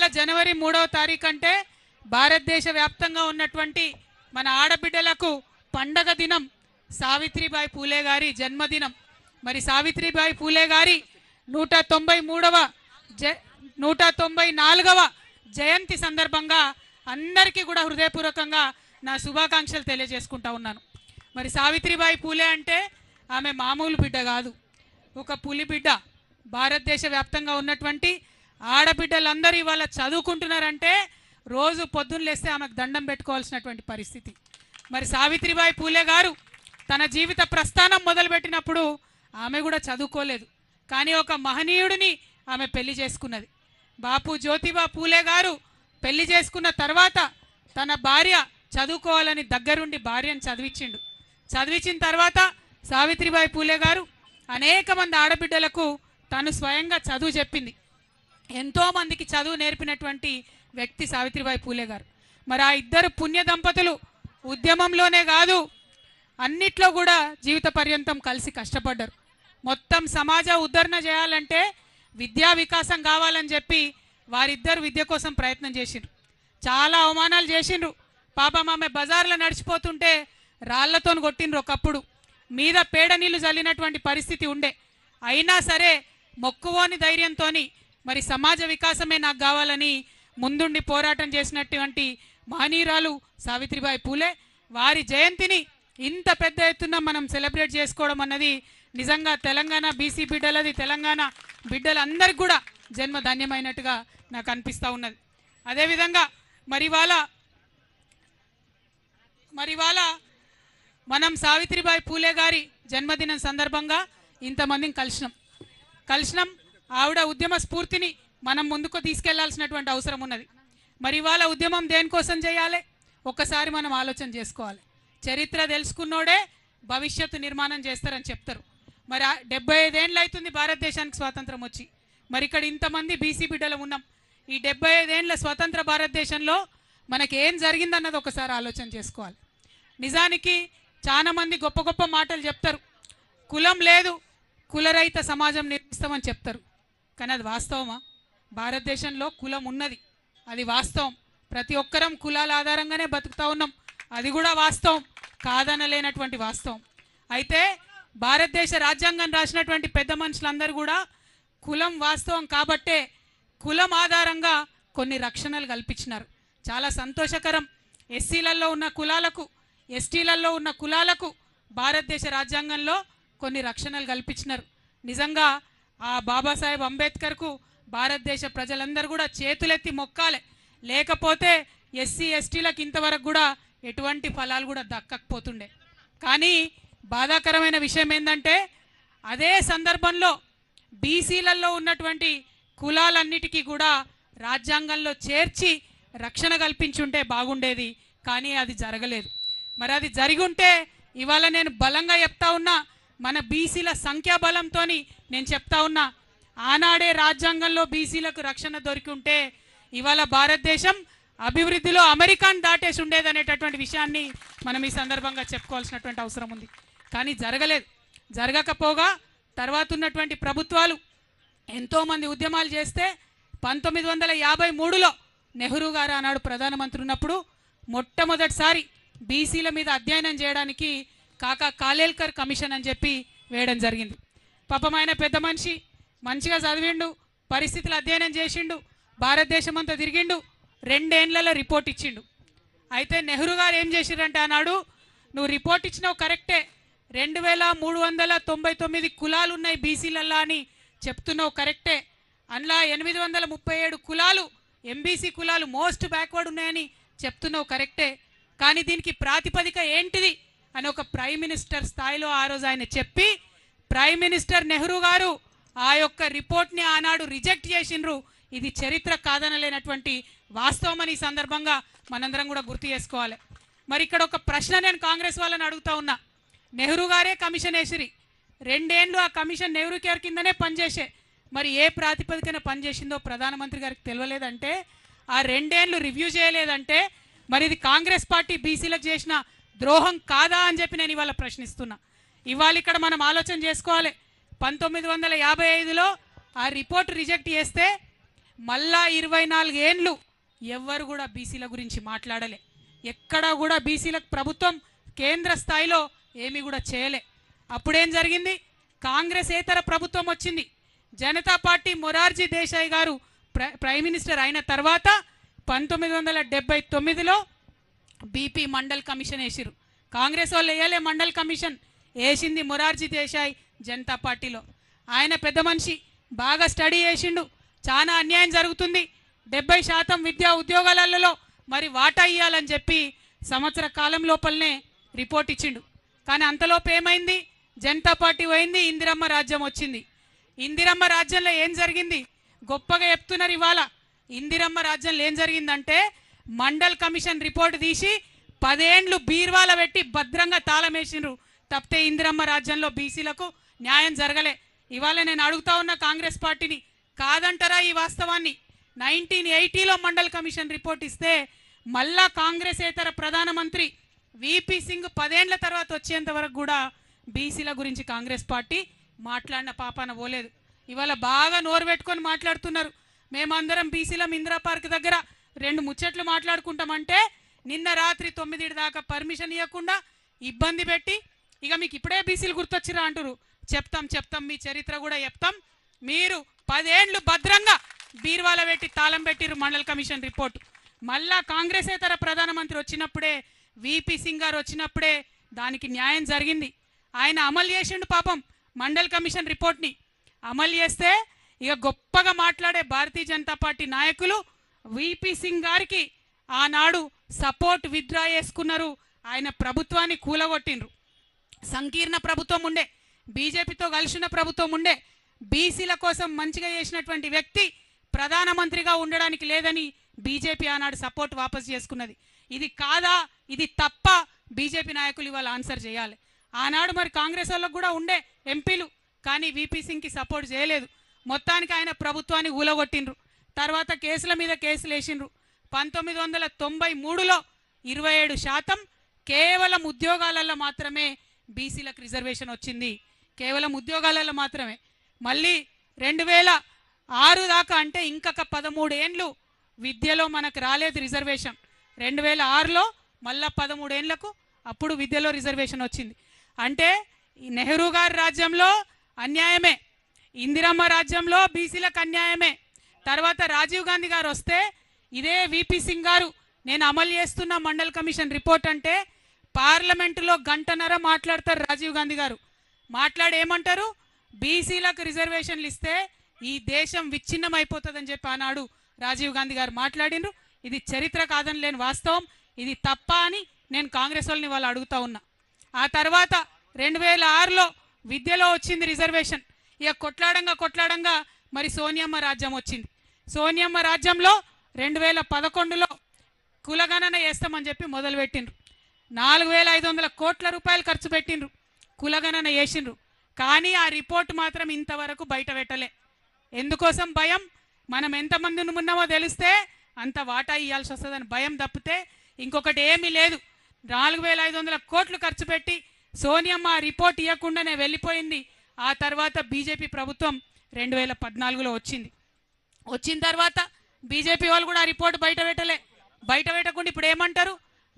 ఇవాళ జనవరి 3వ తారీఖు అంటే భారతదేశ వ్యాప్తంగా ఉన్నటువంటి మన ఆడబిడ్డలకు పండగ దినం, సావిత్రిబాయి పూలే గారి జన్మదినం. మరి సావిత్రిబాయి పూలే గారి 194వ జయంతి సందర్భంగా అందరికీ కూడా హృదయపూర్వకంగా నా శుభాకాంక్షలు తెలియజేసుకుంటా ఉన్నాను. మరి సావిత్రిబాయి పూలే అంటే ఆమె మామూలు బిడ్డ కాదు, ఒక పులి బిడ్డ. భారతదేశ వ్యాప్తంగా ఉన్నటువంటి ఆడబిడ్డలందరూ ఇవాళ చదువుకుంటున్నారంటే రోజు పొద్దున్న లేస్తే ఆమెకు దండం పెట్టుకోవాల్సినటువంటి పరిస్థితి. మరి సావిత్రిబాయి పూలే గారు తన జీవిత ప్రస్థానం మొదలుపెట్టినప్పుడు ఆమె కూడా చదువుకోలేదు, కానీ ఒక మహనీయుడిని ఆమె పెళ్లి చేసుకున్నది. బాపు జ్యోతిబా పూలే గారు పెళ్లి చేసుకున్న తర్వాత తన భార్య చదువుకోవాలని దగ్గరుండి భార్యను చదివించిన తర్వాత సావిత్రిబాయి పూలే గారు అనేక మంది ఆడబిడ్డలకు తను స్వయంగా చదువు చెప్పింది. ఎంతోమందికి చదువు నేర్పినటువంటి వ్యక్తి సావిత్రిబాయి పూలే గారు. మరి ఆ ఇద్దరు పుణ్య దంపతులు ఉద్యమంలోనే కాదు అన్నిట్లో కూడా జీవిత పర్యంతం కలిసి కష్టపడ్డారు. మొత్తం సమాజ ఉద్ధరణ చేయాలంటే విద్యా వికాసం కావాలని చెప్పి వారిద్దరు విద్య కోసం ప్రయత్నం చేసిండ్రు. చాలా అవమానాలు చేసిండ్రు. పాపం ఆమె బజార్లో నడిచిపోతుంటే రాళ్లతో కొట్టిండ్రు. ఒకప్పుడు మీద పేడ నీళ్లు చల్లినటువంటి పరిస్థితి ఉండే. అయినా సరే మొక్కువోని ధైర్యంతో మరి సమాజ వికాసమే నాకు కావాలని ముందుండి పోరాటం చేసినటువంటి మహనీయురాలు సావిత్రిబాయి పూలే. వారి జయంతిని ఇంత పెద్ద ఎత్తున మనం సెలబ్రేట్ చేసుకోవడం అన్నది నిజంగా తెలంగాణ బీసీ బిడ్డలది, తెలంగాణ బిడ్డలందరికీ కూడా జన్మ ధన్యమైనట్టుగా నాకు అనిపిస్తూ ఉన్నది. అదేవిధంగా మరివాళ మనం సావిత్రిబాయి పూలే గారి జన్మదినం సందర్భంగా ఇంతమందిని కలిసినాం. ఆవిడ ఉద్యమ స్ఫూర్తిని మనం ముందుకు తీసుకెళ్లాల్సినటువంటి అవసరం ఉన్నది. మరి ఇవాళ ఉద్యమం దేనికోసం చేయాలి ఒక్కసారి మనం ఆలోచన చేసుకోవాలి. చరిత్ర తెలుసుకున్నోడే భవిష్యత్తు నిర్మాణం చేస్తారని చెప్తారు. మరి 75 ఏళ్ళు అవుతుంది భారతదేశానికి స్వాతంత్రం వచ్చి. మరి ఇక్కడ ఇంతమంది బీసీ బిడ్డలు ఉన్నాం. ఈ 75 ఏళ్ళ స్వతంత్ర భారతదేశంలో మనకి ఏం జరిగిందన్నది ఒకసారి ఆలోచన చేసుకోవాలి. నిజానికి చాలా మంది గొప్ప గొప్ప మాటలు చెప్తారు. కులం లేదు, కులరహిత సమాజం నిర్మిస్తామని చెప్తారు. కానీ అది వాస్తవమా? భారతదేశంలో కులం ఉన్నది, అది వాస్తవం. ప్రతి ఒక్కరం కులాల ఆధారంగానే బతుకుతూ ఉన్నాం, అది కూడా వాస్తవం, కాదనలేనటువంటి వాస్తవం. అయితే భారతదేశ రాజ్యాంగం రాసినటువంటి పెద్ద మనుషులందరూ కూడా కులం వాస్తవం కాబట్టే కులం ఆధారంగా కొన్ని రక్షణలు కల్పించినారు. చాలా సంతోషకరం. ఎస్సీలలో ఉన్న కులాలకు, ఎస్టీలలో ఉన్న కులాలకు భారతదేశ రాజ్యాంగంలో కొన్ని రక్షణలు కల్పించినారు. నిజంగా ఆ బాబాసాహెబ్ అంబేద్కర్కు భారతదేశ ప్రజలందరూ కూడా చేతులెత్తి మొక్కాలి. లేకపోతే ఎస్సీ ఎస్టీలకు ఇంతవరకు కూడా ఎటువంటి ఫలాలు కూడా దక్కకపోతుండే. కానీ బాధాకరమైన విషయం ఏంటంటే అదే సందర్భంలో బీసీలలో ఉన్నటువంటి కులాలన్నిటికీ కూడా రాజ్యాంగంలో చేర్చి రక్షణ కల్పించుంటే బాగుండేది, కానీ అది జరగలేదు. మరి అది జరిగి ఉంటే ఇవాళ నేను బలంగా చెప్తా ఉన్నా, మన బీసీల సంఖ్యాబలంతో నేను చెప్తా ఉన్నా, ఆనాడే రాజ్యాంగంలో బీసీలకు రక్షణ దొరికి ఉంటే ఇవాళ భారతదేశం అభివృద్ధిలో అమెరికాను దాటేసి ఉండేదనేటటువంటి విషయాన్ని మనం ఈ సందర్భంగా చెప్పుకోవాల్సినటువంటి అవసరం ఉంది. కానీ జరగలేదు. జరగకపోగా తర్వాత ఉన్నటువంటి ప్రభుత్వాలు ఎంతోమంది ఉద్యమాలు చేస్తే 1953లో నెహ్రూ గారు ఆనాడు ప్రధానమంత్రి ఉన్నప్పుడు మొట్టమొదటిసారి బీసీల మీద అధ్యయనం చేయడానికి కాకా కాలేల్కర్ కమిషన్ అని చెప్పి వేయడం జరిగింది. పాపం ఆయన పెద్ద మనిషి, మంచిగా చదివిండు, పరిస్థితులు అధ్యయనం చేసిండు, భారతదేశం అంతా తిరిగిండు, 2 ఏళ్లలో రిపోర్ట్ ఇచ్చిండు. అయితే నెహ్రూ గారు ఏం చేసిరంటే ఆనాడు, నువ్వు రిపోర్ట్ ఇచ్చినావు కరెక్టే, 2399 కులాలు ఉన్నాయి బీసీలల్లో అని చెప్తున్నావు కరెక్టే, అందులో 837 కులాలు ఎంబీసీ కులాలు మోస్ట్ బ్యాక్వర్డ్ ఉన్నాయని చెప్తున్నావు కరెక్టే, కానీ దీనికి ప్రాతిపదిక ఏంటిది అని ఒక ప్రైమ్ మినిస్టర్ స్థాయిలో ఆ రోజు ఆయన చెప్పి ప్రైమ్ మినిస్టర్ నెహ్రూ గారు ఆ యొక్క రిపోర్ట్ని ఆనాడు రిజెక్ట్ చేసిండ్రు. ఇది చరిత్ర కాదనలేనటువంటి వాస్తవం అని ఈ సందర్భంగా మనందరం కూడా గుర్తు చేసుకోవాలి. మరి ఇక్కడ ఒక ప్రశ్న నేను కాంగ్రెస్ వాళ్ళని అడుగుతా ఉన్నా. నెహ్రూ గారే కమిషన్ వేసిరి, 2 ఏళ్ళు ఆ కమిషన్ నెహ్రూ కేర్ కిందనే పనిచేసే, మరి ఏ ప్రాతిపదికన పనిచేసిందో ప్రధానమంత్రి గారికి తెలియలేదంటే, ఆ 2 ఏళ్ళు రివ్యూ చేయలేదంటే మరి ఇది కాంగ్రెస్ పార్టీ బీసీలకు చేసిన ద్రోహం కాదా అని చెప్పి నేను ఇవాళ ప్రశ్నిస్తున్నా. ఇవాళ ఇక్కడ మనం ఆలోచన చేసుకోవాలి. 1955లో ఆ రిపోర్ట్ రిజెక్ట్ చేస్తే మళ్ళా 24 ఏండ్లు ఎవ్వరు కూడా బీసీల గురించి మాట్లాడలే. ఎక్కడ కూడా బీసీలకు ప్రభుత్వం కేంద్ర స్థాయిలో ఏమీ కూడా చేయలే. అప్పుడేం జరిగింది? కాంగ్రెసేతర ప్రభుత్వం వచ్చింది. జనతా పార్టీ మొరార్జీ దేశాయ్ గారు ప్రైమ్ మినిస్టర్ అయిన తర్వాత 1979లో బీపీ మండల్ కమిషన్ వేసిరు. కాంగ్రెస్ వాళ్ళు వేయలే మండల్ కమిషన్, వేసింది మొరార్జీ దేశాయ్ జనతా పార్టీలో. ఆయన పెద్ద మనిషి, బాగా స్టడీ చేసిండు. చాలా అన్యాయం జరుగుతుంది, 70% విద్యా ఉద్యోగాలలో మరి వాటా ఇవ్వాలని చెప్పి సంవత్సర కాలం లోపలనే రిపోర్ట్ ఇచ్చిండు. కానీ అంతలోపు ఏమైంది? జనతా పార్టీ పోయింది, ఇందిరమ్మ రాజ్యం వచ్చింది. ఇందిరమ్మ రాజ్యంలో ఏం జరిగింది? గొప్పగా చెప్తున్నారు ఇవాళ. ఇందిరమ్మ రాజ్యంలో ఏం జరిగిందంటే మండల్ కమిషన్ రిపోర్ట్ తీసి 10 ఏండ్లు బీర్వాల పెట్టి భద్రంగా తాళం వేసిండ్రు. తప్పితే ఇందిరమ్మ రాజ్యంలో బీసీలకు న్యాయం జరగలే. ఇవాళ నేను అడుగుతా ఉన్న కాంగ్రెస్ పార్టీని, కాదంటారా ఈ వాస్తవాన్ని? 1980లో మండల్ కమిషన్ రిపోర్ట్ ఇస్తే మళ్ళా కాంగ్రెసేతర ప్రధానమంత్రి విపి సింగ్ 10 ఏండ్ల తర్వాత వచ్చేంత వరకు కూడా బీసీల గురించి కాంగ్రెస్ పార్టీ మాట్లాడిన పాపాన పోలేదు. ఇవాళ బాగా నోరు పెట్టుకొని మాట్లాడుతున్నారు. మేమందరం బీసీలం ఇందిరా పార్క్ దగ్గర 2 ముచ్చట్లు మాట్లాడుకుంటామంటే నిన్న రాత్రి 9 దాకా పర్మిషన్ ఇవ్వకుండా ఇబ్బంది పెట్టి, ఇక మీకు ఇప్పుడే బీసీలు గుర్తొచ్చిరా అంటారు. చెప్తాం మీ చరిత్ర కూడా చెప్తాం. మీరు 10 ఏండ్లు భద్రంగా బీర్వాల పెట్టి తాళం పెట్టిరు మండల్ కమిషన్ రిపోర్టు. మళ్ళా కాంగ్రెసేతర ప్రధానమంత్రి వచ్చినప్పుడే, విపి సింగ్ గారు వచ్చినప్పుడే దానికి న్యాయం జరిగింది. ఆయన అమలు చేసిండు పాపం మండల్ కమిషన్ రిపోర్ట్ని. అమలు చేస్తే ఇక గొప్పగా మాట్లాడే భారతీయ జనతా పార్టీ నాయకులు విపి సింగ్ గారికి ఆనాడు సపోర్ట్ విత్డ్రా చేసుకున్నారు. ఆయన ప్రభుత్వాన్ని కూలగొట్టిండ్రు. సంకీర్ణ ప్రభుత్వం ఉండే, బీజేపీతో కలిసిన ప్రభుత్వం ఉండే, బీసీల కోసం మంచిగా చేసినటువంటి వ్యక్తి ప్రధానమంత్రిగా ఉండడానికి లేదని బీజేపీ ఆనాడు సపోర్ట్ వాపసు చేసుకున్నది. ఇది కాదా, ఇది తప్ప బీజేపీ నాయకులు ఇవాళ ఆన్సర్ చేయాలి. ఆనాడు మరి కాంగ్రెస్ వాళ్ళకు కూడా ఉండే ఎంపీలు, కానీ విపి సింగ్కి సపోర్ట్ చేయలేదు. మొత్తానికి ఆయన ప్రభుత్వాన్ని ఊలగొట్టిండ్రు. తర్వాత కేసుల మీద కేసులు వేసిండ్రు. 1993లో 27% కేవలం ఉద్యోగాలలో మాత్రమే బీసీలకు రిజర్వేషన్ వచ్చింది. కేవలం ఉద్యోగాలలో మాత్రమే. మళ్ళీ 2006 దాకా అంటే ఇంకొక 13 ఏండ్లు విద్యలో మనకు రాలేదు రిజర్వేషన్. 2006లో మళ్ళా 13 ఏండ్లకు అప్పుడు విద్యలో రిజర్వేషన్ వచ్చింది. అంటే ఈ నెహ్రూ గారి రాజ్యంలో అన్యాయమే, ఇందిరమ్మ రాజ్యంలో బీసీలకు అన్యాయమే. తర్వాత రాజీవ్ గాంధీ గారు వస్తే ఇదే విపి సింగ్ గారు నేను అమలు చేస్తున్న మండల్ కమిషన్ రిపోర్ట్ అంటే పార్లమెంటులో 1.5 గంట మాట్లాడతారు రాజీవ్ గాంధీ గారు. మాట్లాడి ఏమంటారు? బీసీలకు రిజర్వేషన్లు ఇస్తే ఈ దేశం విచ్ఛిన్నం అయిపోతుందని చెప్పి ఆనాడు రాజీవ్ గాంధీ గారు మాట్లాడినరు. ఇది చరిత్ర కాదని లేని వాస్తవం. ఇది తప్ప అని నేను కాంగ్రెస్ వాళ్ళని వాళ్ళు అడుగుతా ఉన్నా. ఆ తర్వాత 2006లో విద్యలో వచ్చింది రిజర్వేషన్. ఇక కొట్లాడంగా మరి సోనియమ్మ రాజ్యం వచ్చింది. సోనియమ్మ రాజ్యంలో 2011లో కులగణన చేస్తామని చెప్పి మొదలుపెట్టిండ్రు. 4500 కోట్ల రూపాయలు ఖర్చు పెట్టిండ్రు, కులగణన చేసిండ్రు. కానీ ఆ రిపోర్ట్ మాత్రం ఇంతవరకు బయట పెట్టలే. ఎందుకోసం? భయం. మనం ఎంతమంది ఉన్నామో తెలిస్తే అంత వాటా ఇవ్వాల్సి వస్తుందని భయం తప్పితే ఇంకొకటి ఏమీ లేదు. 4500 కోట్లు ఖర్చు పెట్టి సోనియమ్మ రిపోర్ట్ ఇవ్వకుండానే వెళ్ళిపోయింది. ఆ తర్వాత బీజేపీ ప్రభుత్వం 2014లో వచ్చింది. వచ్చిన తర్వాత బీజేపీ వాళ్ళు కూడా ఆ రిపోర్ట్ బయట పెట్టలే. బయట పెట్టకుండా ఇప్పుడు ఏమంటారు?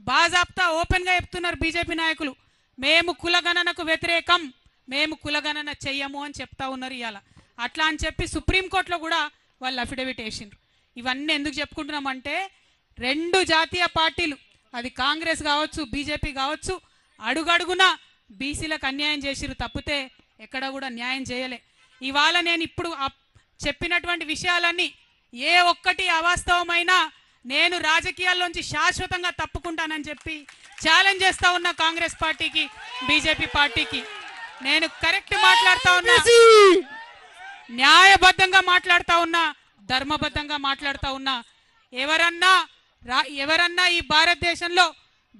బాజాప్తా ఓపెన్గా చెప్తున్నారు బీజేపీ నాయకులు, మేము కులగణనకు వ్యతిరేకం, మేము కులగణన చెయ్యము అని చెప్తా ఉన్నారు ఇవాళ. అట్లా అని చెప్పి సుప్రీంకోర్టులో కూడా వాళ్ళు అఫిడవిట్ వేసిండ్రు. ఇవన్నీ ఎందుకు చెప్పుకుంటున్నామంటే 2 జాతీయ పార్టీలు, అది కాంగ్రెస్ కావచ్చు బీజేపీ కావచ్చు, అడుగడుగున బీసీలకు అన్యాయం చేసిరు తప్పితే ఎక్కడ కూడా న్యాయం చేయలే. ఇవాళ నేను ఇప్పుడు చెప్పినటువంటి విషయాలన్నీ ఏ ఒక్కటి అవాస్తవమైనా నేను రాజకీయాల్లోంచి శాశ్వతంగా తప్పుకుంటానని చెప్పి ఛాలెంజ్ చేస్తా ఉన్నా కాంగ్రెస్ పార్టీకి, బీజేపీ పార్టీకి. నేను కరెక్ట్ మాట్లాడుతా ఉన్నా, న్యాయబద్ధంగా మాట్లాడుతా ఉన్నా, ధర్మబద్ధంగా మాట్లాడుతా ఉన్నా. ఎవరన్నా ఈ భారతదేశంలో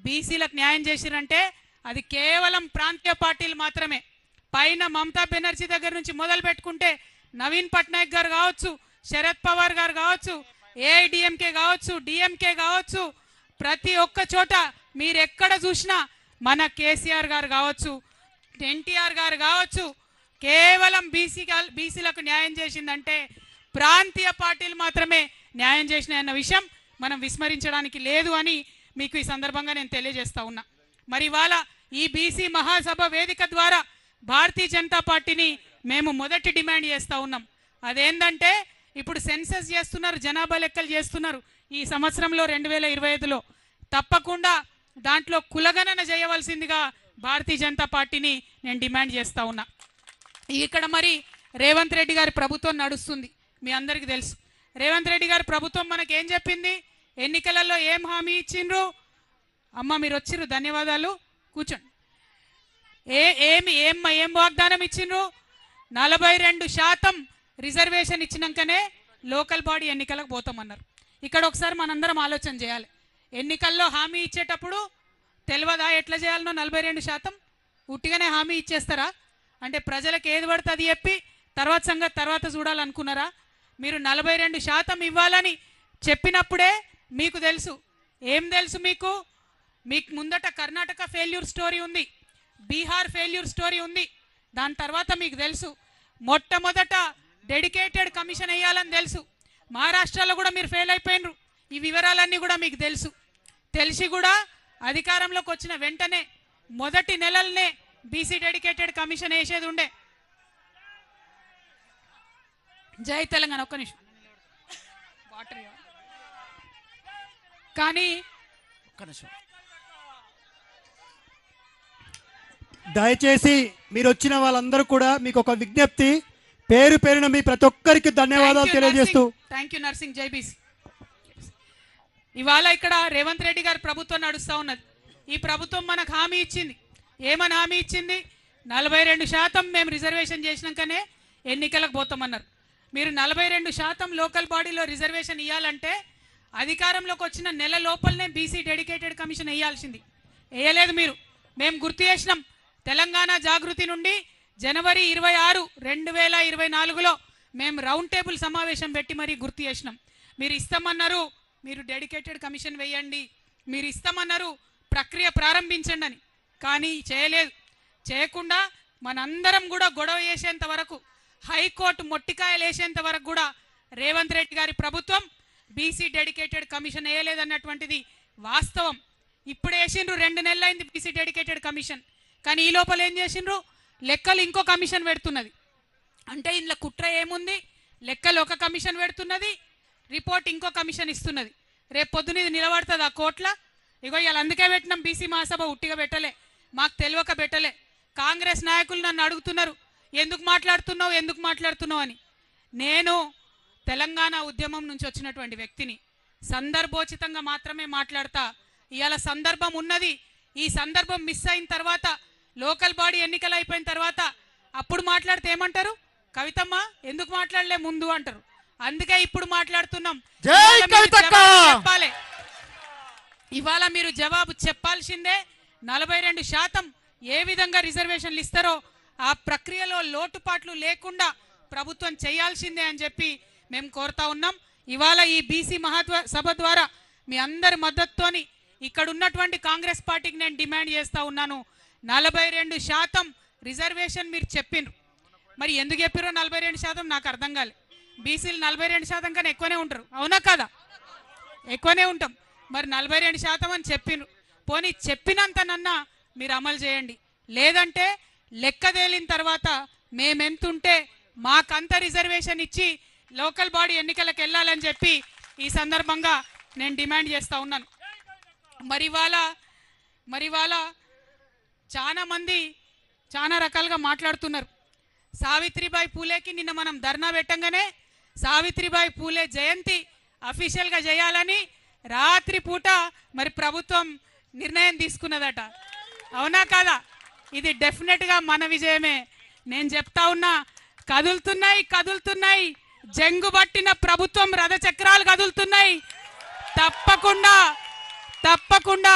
బీసీలకు న్యాయం చేసిరంటే అది కేవలం ప్రాంతీయ పార్టీలు మాత్రమే. పైన మమతా బెనర్జీ దగ్గర నుంచి మొదలు పెట్టుకుంటే నవీన్ పట్నాయక్ గారు కావచ్చు, శరద్ పవార్ గారు కావచ్చు, ఏఐడిఎంకే కావచ్చు, డిఎంకే కావచ్చు, ప్రతి ఒక్క చోట మీరు ఎక్కడ చూసినా మన కేసీఆర్ గారు కావచ్చు, ఎన్టీఆర్ గారు కావచ్చు, కేవలం బీసీలకు న్యాయం చేసిందంటే ప్రాంతీయ పార్టీలు మాత్రమే న్యాయం చేసినాయన్న విషయం మనం విస్మరించడానికి లేదు అని మీకు ఈ సందర్భంగా నేను తెలియజేస్తా ఉన్నా. మరి ఇవాళ ఈ బీసీ మహాసభ వేదిక ద్వారా భారతీయ జనతా పార్టీని మేము మొదటి డిమాండ్ చేస్తూ ఉన్నాం. అదేంటంటే ఇప్పుడు సెన్సస్ చేస్తున్నారు, జనాభా లెక్కలు చేస్తున్నారు ఈ సంవత్సరంలో 2025లో. తప్పకుండా దాంట్లో కులగణన చేయవలసిందిగా భారతీయ జనతా పార్టీని నేను డిమాండ్ చేస్తూ ఉన్నా. ఇక్కడ మరి రేవంత్ రెడ్డి గారి ప్రభుత్వం నడుస్తుంది, మీ అందరికీ తెలుసు. రేవంత్ రెడ్డి గారి ప్రభుత్వం మనకేం చెప్పింది, ఎన్నికలలో ఏం హామీ ఇచ్చిండ్రు? అమ్మ మీరు వచ్చిర్రు, ధన్యవాదాలు, కూర్చోండి. ఏం వాగ్దానం ఇచ్చిండ్రు? 42% రిజర్వేషన్ ఇచ్చినాకనే లోకల్ బాడీ ఎన్నికలకు పోతామన్నారు. ఇక్కడ ఒకసారి మనందరం ఆలోచన చేయాలి. ఎన్నికల్లో హామీ ఇచ్చేటప్పుడు తెలియదా ఎట్లా చేయాలనో? 42% ఉట్టిగానే హామీ ఇచ్చేస్తారా? అంటే ప్రజలకు ఏది పడితే అది చెప్పి తర్వాత సంగతి తర్వాత చూడాలనుకున్నారా? మీరు 42% ఇవ్వాలని చెప్పినప్పుడే మీకు తెలుసు, ఏం తెలుసు మీకు ముందట కర్ణాటక ఫెయిల్యూర్ స్టోరీ ఉంది, బీహార్ ఫెయిల్యూర్ స్టోరీ ఉంది. దాని తర్వాత మీకు తెలుసు మొట్టమొదట డెడికేటెడ్ కమిషన్ వేయాలని తెలుసు. మహారాష్ట్రలో కూడా మీరు ఫెయిల్ అయిపోయినరు. ఈ వివరాలన్నీ కూడా మీకు తెలుసు. తెలిసి కూడా అధికారంలోకి వచ్చిన వెంటనే మొదటి నెలలనే బీసీ డెడికేటెడ్ కమిషన్ వేసేది ఉండే. జై తెలంగాణ. ఒక్క నిమిషం వాటర్. కానీ దయచేసి మీరు వచ్చిన వాళ్ళందరూ కూడా మీకు ఒక విజ్ఞప్తి, పేరు పేరున మీ ప్రతి ఒక్కరికి ధన్యవాదాలు తెలియజేస్తూ. Thank you Narsing. జైబీసీ. ఇవాళ ఇక్కడ రేవంత్ రెడ్డి గారి ప్రభుత్వం నడుస్తూ ఉన్నది. ఈ ప్రభుత్వం మనకు హామీ ఇచ్చింది. ఏమని హామీ ఇచ్చింది? 42% మేము రిజర్వేషన్ చేసినాకనే ఎన్నికలకు పోతామన్నారు. మీరు 42% లోకల్ బాడీలో రిజర్వేషన్ ఇవ్వాలంటే అధికారంలోకి వచ్చిన నెల లోపలనే బీసీ డెడికేటెడ్ కమిషన్ వేయాల్సింది. వేయలేదు మీరు. మేము గుర్తు చేసినాం. తెలంగాణ జాగృతి నుండి జనవరి 26, 2024లో మేము రౌండ్ టేబుల్ సమావేశం పెట్టి మరీ గుర్తు చేసినాం. మీరు ఇస్తామన్నారు, మీరు డెడికేటెడ్ కమిషన్ వేయండి, మీరు ఇస్తామన్నారు, ప్రక్రియ ప్రారంభించండి అని. కానీ చేయలేదు. చేయకుండా మనందరం కూడా గొడవ చేసేంత వరకు, హైకోర్టు మొట్టికాయలు వేసేంత వరకు కూడా రేవంత్ రెడ్డి గారి ప్రభుత్వం బీసీ డెడికేటెడ్ కమిషన్ వేయలేదన్నటువంటిది వాస్తవం. ఇప్పుడు వేసిండ్రు, 2 నెలలైంది బీసీ డెడికేటెడ్ కమిషన్. కానీ ఈ లోపల ఏం చేసిండ్రు? లెక్కలు ఇంకో కమిషన్ పెడుతున్నది. అంటే ఇందులో కుట్ర ఏముంది? లెక్కలు ఒక కమిషన్ పెడుతున్నది, రిపోర్ట్ ఇంకో కమిషన్ ఇస్తున్నది. రేపు పొద్దున ఇది నిలబడుతుంది ఆ కోట్ల. ఇగో ఇవాళ అందుకే పెట్టినాం బీసీ మహాసభ. ఉట్టిగా పెట్టలే, మాకు తెలియక పెట్టలే. కాంగ్రెస్ నాయకులు నన్ను అడుగుతున్నారు, ఎందుకు మాట్లాడుతున్నావు అని. నేను తెలంగాణ ఉద్యమం నుంచి వచ్చినటువంటి వ్యక్తిని. సందర్భోచితంగా మాత్రమే మాట్లాడతా. ఇవాళ సందర్భం ఉన్నది. ఈ సందర్భం మిస్ అయిన తర్వాత, లోకల్ బాడీ ఎన్నికలు అయిపోయిన తర్వాత అప్పుడు మాట్లాడితే ఏమంటారు? కవితమ్మ ఎందుకు మాట్లాడలే ముందు అంటారు. అందుకే ఇప్పుడు మాట్లాడుతున్నాం. చెప్పాలి. ఇవాళ మీరు జవాబు చెప్పాల్సిందే. 42% ఏ విధంగా రిజర్వేషన్లు ఇస్తారో ఆ ప్రక్రియలో లోటుపాట్లు లేకుండా ప్రభుత్వం చేయాల్సిందే అని చెప్పి మేము కోరుతా ఉన్నాం. ఇవాళ ఈ బీసీ మహాసభ ద్వారా మీ అందరి మద్దతుతోని ఇక్కడ ఉన్నటువంటి కాంగ్రెస్ పార్టీకి నేను డిమాండ్ చేస్తూ ఉన్నాను. 42% రిజర్వేషన్ మీరు చెప్పినారు. మరి ఎందుకు చెప్పారో 42% నాకు అర్థం కాలే. బీసీలు 42% కన్నా ఎక్కువనే ఉంటారు, అవునా కదా? ఎక్కువనే ఉంటాం. మరి 42% అని చెప్పినారు. పోనీ చెప్పినంతనన్నా మీరు అమలు చేయండి. లేదంటే లెక్క తేలిన తర్వాత మేమెంతుంటే మాకంత రిజర్వేషన్ ఇచ్చి లోకల్ బాడీ ఎన్నికలకు వెళ్ళాలని చెప్పి ఈ సందర్భంగా నేను డిమాండ్ చేస్తూ ఉన్నాను. మరి ఇవాళ చాలా మంది చాలా రకాలుగా మాట్లాడుతున్నారు. సావిత్రిబాయి పూలేకి నిన్న మనం ధర్నా పెట్టంగానే సావిత్రిబాయి పూలే జయంతి అఫీషియల్గా చేయాలని రాత్రి పూట మరి ప్రభుత్వం నిర్ణయం తీసుకున్నదట, అవునా కాదా? ఇది డెఫినెట్గా మన విజయమే. నేను చెప్తా ఉన్నా, కదులుతున్నాయి జంగు పట్టిన ప్రభుత్వం రథచక్రాలు కదులుతున్నాయి. తప్పకుండా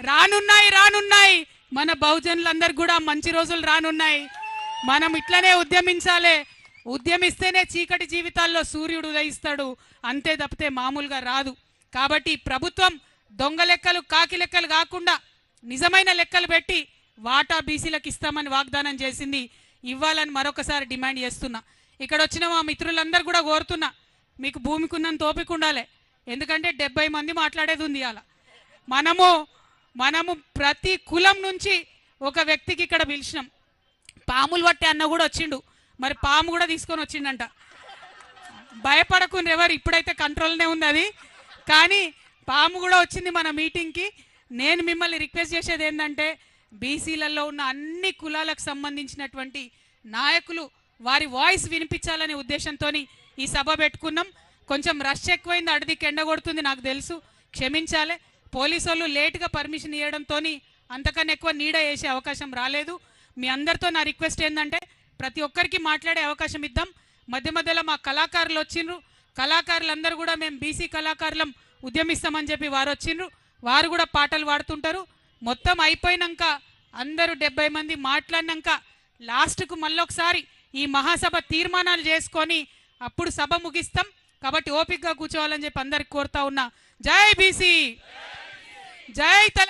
రానున్నాయి. మన బహుజనులందరూ కూడా మంచి రోజులు రానున్నాయి. మనం ఇట్లనే ఉద్యమించాలి. ఉద్యమిస్తేనే చీకటి జీవితాల్లో సూర్యుడు ఉదయిస్తాడు, అంతే తప్పితే మామూలుగా రాదు. కాబట్టి ప్రభుత్వం దొంగ లెక్కలు, కాకి లెక్కలు కాకుండా నిజమైన లెక్కలు పెట్టి వాటా బీసీలకు ఇస్తామని వాగ్దానం చేసింది. ఇవ్వాలని మరొకసారి డిమాండ్ చేస్తున్నా. ఇక్కడ వచ్చిన మా మిత్రులందరూ కూడా కోరుతున్నా, మీకు భూమికి ఉన్నంత ఓపిక ఉండాలి. ఎందుకంటే 70 మంది మాట్లాడేది ఉంది అలా. మనము ప్రతి కులం నుంచి ఒక వ్యక్తికి ఇక్కడ పిలిచినాం. పాములు పట్టే అన్న కూడా వచ్చిండు, మరి పాము కూడా తీసుకొని వచ్చిండంట. భయపడకుండా ఎవరు, ఇప్పుడైతే కంట్రోల్నే ఉంది అది, కానీ పాము కూడా వచ్చింది మన మీటింగ్కి. నేను మిమ్మల్ని రిక్వెస్ట్ చేసేది ఏంటంటే, బీసీలలో ఉన్న అన్ని కులాలకు సంబంధించినటువంటి నాయకులు వారి వాయిస్ వినిపించాలనే ఉద్దేశంతో ఈ సభ పెట్టుకున్నాం. కొంచెం రష్ ఎక్కువైంది, అడిదికి ఎండ కొడుతుంది నాకు తెలుసు, క్షమించాలి. పోలీసు వాళ్ళు లేట్గా పర్మిషన్ ఇవ్వడంతో అంతకన్నా ఎక్కువ నీడ వేసే అవకాశం రాలేదు. మీ అందరితో నా రిక్వెస్ట్ ఏంటంటే, ప్రతి ఒక్కరికి మాట్లాడే అవకాశం ఇద్దాం. మధ్య మధ్యలో మా కళాకారులు వచ్చిండ్రు, కళాకారులందరూ కూడా మేము బీసీ కళాకారులం ఉద్యమిస్తామని చెప్పి వారు వచ్చిండ్రు, వారు కూడా పాటలు పాడుతుంటారు. మొత్తం అయిపోయినాక అందరూ 70 మంది మాట్లాడినాక లాస్ట్కు మళ్ళొకసారి ఈ మహాసభ తీర్మానాలు చేసుకొని అప్పుడు సభ ముగిస్తాం. కాబట్టి ఓపికగా కూర్చోవాలని చెప్పి అందరికి కోరుతా ఉన్నా. జై బీసీ, జై తెలంగాణ.